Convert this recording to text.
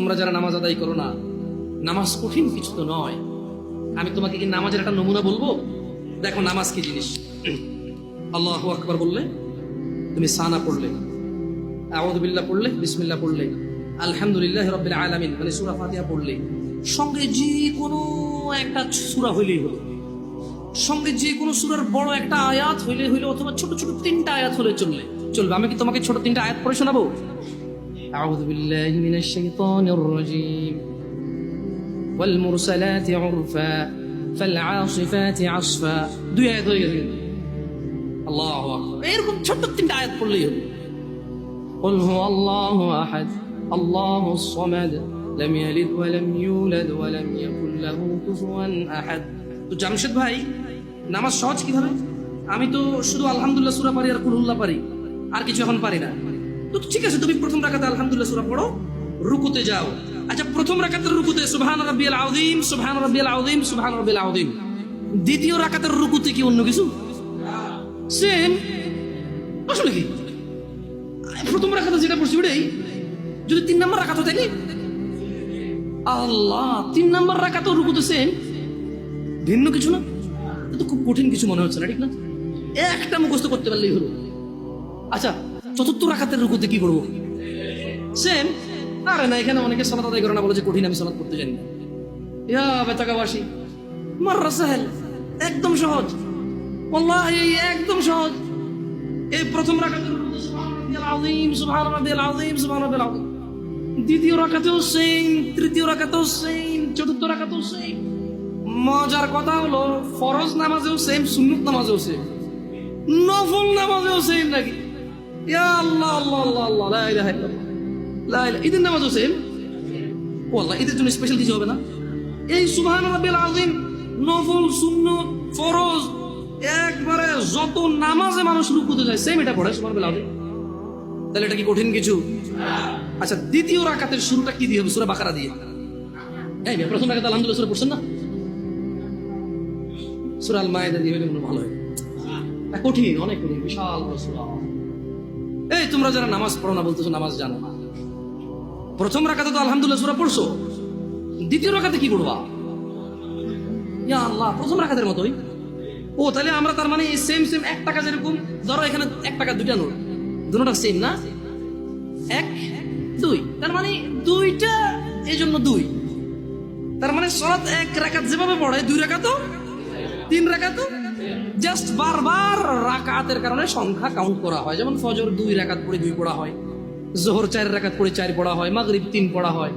তোমরা যারা নামাজ আদায় করো না, নামাজ কঠিন কিছু তো নয়। আমি তোমাকে কি নামাজের একটা নমুনা বলবো? দেখো নামাজ কি জিনিস। আল্লাহু আকবার বললে, তুমি সানা পড়লে, আউযু বিল্লাহ পড়লে, বিসমিল্লাহ পড়লে, আলহামদুলিল্লাহি রাব্বিল আলামিন মানে সূরা ফাতিহা পড়লে, সঙ্গে যে কোনো একটা সূরা হইলেই হলো, সঙ্গে যে কোনো সূরার বড় একটা আয়াত হইলে হইলো, অথবা ছোট ছোট তিনটা আয়াত হলে চলবে। আমি কি তোমাকে ছোট তিনটা আয়াত পড়ে শোনাবো? আউযু বিল্লাহি মিনাশ শাইতানির রাজীম, ওয়াল মুরসালাতি উরফা ফাল আসিফাতি আসফা। দুই আয়াত হয়ে গেছে। আল্লাহু আকবার। এরকম ছোট তিনটা আয়াত পড়লেই হলো। قل هو الله أحد الله الصمد لم يلد ولم يولد ولم يكن له كفوا أحد। তো জামশেদ ভাই, নামাজ সহজ কিভাবে? আমি তো শুধু আলহামদুলিল্লাহ সূরা পারি আর কুলহুল্লাহ পারি, আর কিছু এখন পারি না। তো ঠিক আছে, তুমি প্রথম রাকাতে আলহামদুলিল্লাহ সূরা পড়ো, রুকুতে যাও। আচ্ছা, প্রথম রাকাতের রুকুতে সুবহান রাব্বিয়াল আযীম, সুবহান রাব্বিয়াল আযীম, সুবহান রাব্বিয়াল আযীম। দ্বিতীয় রাকাতের রুকুতে কি অন্য কিছু? সেম। আসলে কি প্রথম রাকাতে যেটা পড়ছি ওটাই, যদি 3 নম্বর রাকাত থাকে, আল্লাহ 3 নম্বর রাকাতেও রুকুতে সেম, ভিন্ন কিছু না। তো খুব কঠিন কিছু মনে হচ্ছে না, ঠিক না? একটা মুখস্থ করতে পারলেই হলো। আচ্ছা, চতুর্থ রাকাতের রুকুতে কি করবো? সেম। আরে না, এখানে অনেকে সালাত আদায় করে না, বলে যে কঠিন, আমি সালাত করতে জানি না। ইয়া বেতাকাবাসী, মাররা সাহেল, একদম সহজ, ওয়াল্লাহি একদম সহজ। এই প্রথম রাকাতের রুকুতে সুবহান রাব্বিয়াল আযীম, সুবহান রাব্বিয়াল আযীম, সুবহান রাব্বিয়াল আযীম। দ্বিতীয় রাকাতেও সেম, তৃতীয় রাকাতেও সেম, চতুর্থ রাকাতেও সেম। মজার কথা হলো, ফরজ নামাজেও সেম, সুন্নত নামাজেও সেম, নফল নামাজেও সেম নাকি? ইয়া আল্লাহ আল্লাহ আল্লাহ আল্লাহ, লা ইলাহা ইল্লাল্লাহ, লা ইলাহা। ঈদের নামাজও সেম। ওয়াল্লাহ ঈদের জন্য স্পেশাল কিছু হবে না? এই সুবহান রাব্বিয়াল আযীম, নফল, সুন্নত, ফরজ, একবারে যত নামাজে মানুষ রুকুতে যায় সেম এটা পড়ে সুবহান রাব্বিয়াল আযীম। তাহলে এটা কি কঠিন কিছু? আচ্ছা, দ্বিতীয় রাকাতের শুরুটা কি দিয়ে হবে? সূরা বাকারা দিয়ে। এই প্রথম রাকাতে আলহামদুলিল্লাহ সূরা পড়ছেন না? সূরা আল মায়েদা দিয়ে হলে মনে ভালো হয়। কঠিন, অনেক কঠিন, বিশাল বড় সূরা। এই তোমরা যারা নামাজ পড়ো না, বলতেছো নামাজ জানো না, প্রথম রাকাতে তো আলহামদুলিল্লাহ সূরা পড়ছো, দ্বিতীয় রাকাতে কি পড়বা? ইয়া আল্লাহ, প্রথম রাকাতের মতোই। ও তাহলে আমরা তার মানে সেম সেম 1 টাকা, যেরকম ধরো এখানে 1 টাকা 2টা নোট, দুটোটা সেম না? 1 2, তার মানে 2টা, এই জন্য 2। তার মানে সালাত 1 রাকাত যেভাবে পড়ে, 2 রাকাতও 3 রাকাতও, জাস্ট বারবার রাকাতের কারণে সংখ্যা কাউন্ট করা হয়। যেমন ফজর 2 রাকাত পড়ে 2 পড়া হয়, যোহর 4 রাকাত পড়ে 4 পড়া হয়, মাগরিব 3 পড়া হয়।